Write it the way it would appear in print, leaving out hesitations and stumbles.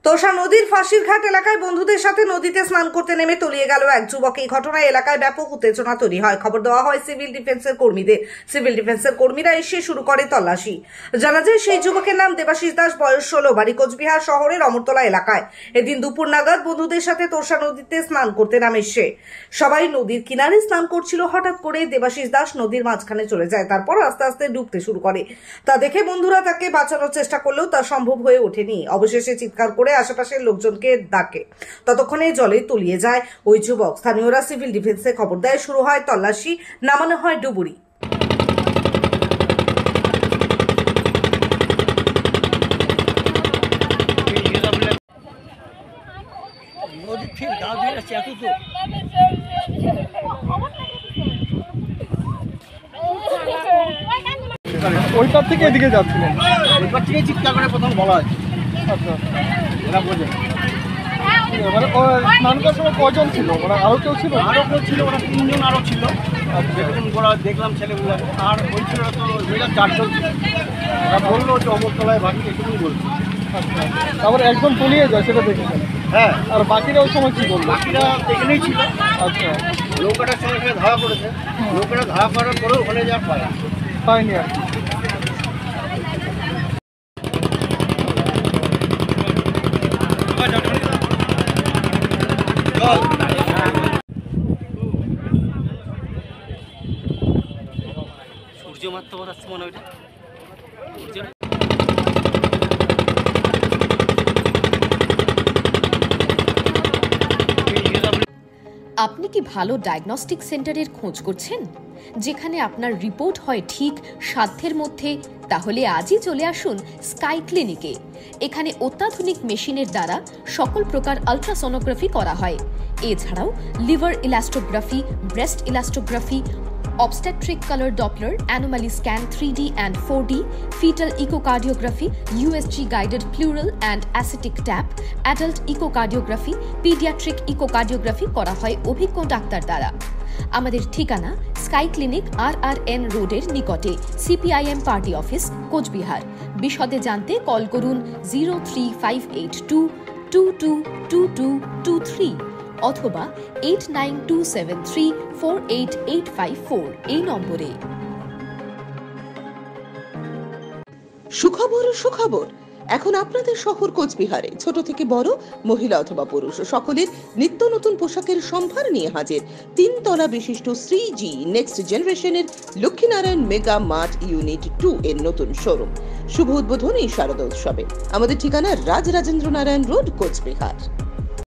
তোষা নদীর ফাঁসির ঘাট এলাকায় বন্ধুদের সাথে নদীতে স্নান করতে নেমে তলিয়ে গেল এক যুবক। এই ঘটনায় এলাকায় ব্যাপক উত্তেজনা তৈরি হয়। খবর দেওয়া হয় সিভিল ডিফেন্সের কর্মীদের। সিভিল ডিফেন্সের কর্মীরা এসে শুরু করে তল্লাশি। জানা যায় সেই যুবকের নাম দেবাশিস দাস, বয়স 16, বাড়ি কোচবিহার শহরের অমরতলা এলাকায়। এদিন দুপুর নাগাদ বন্ধুদের সাথে তোষা নদীতে স্নান করতে নামে সে। সবাই নদীর কিনারে স্নান করছিল। হঠাৎ করে দেবাশিস দাস নদীর মাঝখানে চলে যায়, তারপর আস্তে আস্তে ডুবতে শুরু করে। তা দেখে বন্ধুরা তাকে বাঁচানোর চেষ্টা করলেও তা সম্ভব হয়ে ওঠেনি। অবশেষে চিৎকার করে আশেপাশের লোকজনকে ডাকে, ততক্ষণে জলে তলিয়ে যায় ওই যুবক। স্থানীয়রা সিভিল ডিফেন্সে খবর দেয়, শুরু হয় তল্লাশি, নামানো হয় ডুবুরি। ওইটার থেকে এদিকে যাচ্ছিলেন, ওইটার থেকে চিৎকার করে প্রথম বলা হচ্ছে। আচ্ছা, এরা বোঝে মানে স্নান করার সময় কয়জন ছিল? মানে আরো কেউ ছিল? আরও কেউ ছিল, ওরা 3 জন আরও ছিল। যেরকম ওরা দেখলাম ছেলেগুলো, আর ওই ছিল তো 4 জন ছিল। ওরা বললো যে অমরতলায় বাকি এটুকুই বলছে। আচ্ছা, তারপরে একজন তলিয়ে যায়, সেটা দেখেছেন? হ্যাঁ, আর বাকিরা ওই সময় কি করলো? বাকিরা এখানেই ছিল। আচ্ছা, নৌকাটার সঙ্গে এখানে ধাওয়া করেছে। নৌকাটা ধাওয়া করার পরেও ওখানে যা পায়নি আর কি। সূর্য মাত্র আসছে মনে হয়। আপনি কি ভালো ডায়াগনস্টিক সেন্টারের খোঁজ করছেন, যেখানে আপনার রিপোর্ট হয় ঠিক সাধ্যের মধ্যে? তাহলে আজই চলে আসুন স্কাই ক্লিনিকে। এখানে অত্যাধুনিক মেশিনের দ্বারা সকল প্রকার আলট্রাসোনোগ্রাফি করা হয়। এছাড়াও liver elastography, breast elastography, obstetric color Doppler, anomaly scan 3D and 4D, fetal echocardiography, USG guided pleural and ascitic tap, adult echocardiography, pediatric echocardiography করা হয় অভিজ্ঞ ডাক্তার দ্বারা। আমাদের ঠিকানা স্কাই ক্লিনিক, RRN রোডের নিকটে, CPIM পার্টি অফিস, কোচবিহার। বিশদে জানতে কল করুন 03582222223 অথবা 8927348854 এই নম্বরে। সুখবর সুখবর, এখন আপনাদের শহর কোচবিহারে ছোট থেকে বড়, মহিলা অথবা পুরুষ সকলের নিত্য নতুন পোশাকের সম্ভার নিয়ে হাজির 3 তলা বিশিষ্ট শ্রীজি নেক্সট জেনারেশনের লক্ষ্মীনারায়ণ মেগা মার্ট ইউনিট 2 এর নতুন শোরুম। শুভ উদ্বোধন এই শারদা উৎসবে। আমাদের ঠিকানা রাজরাজেন্দ্র নারায়ণ রোড, কোচবিহার।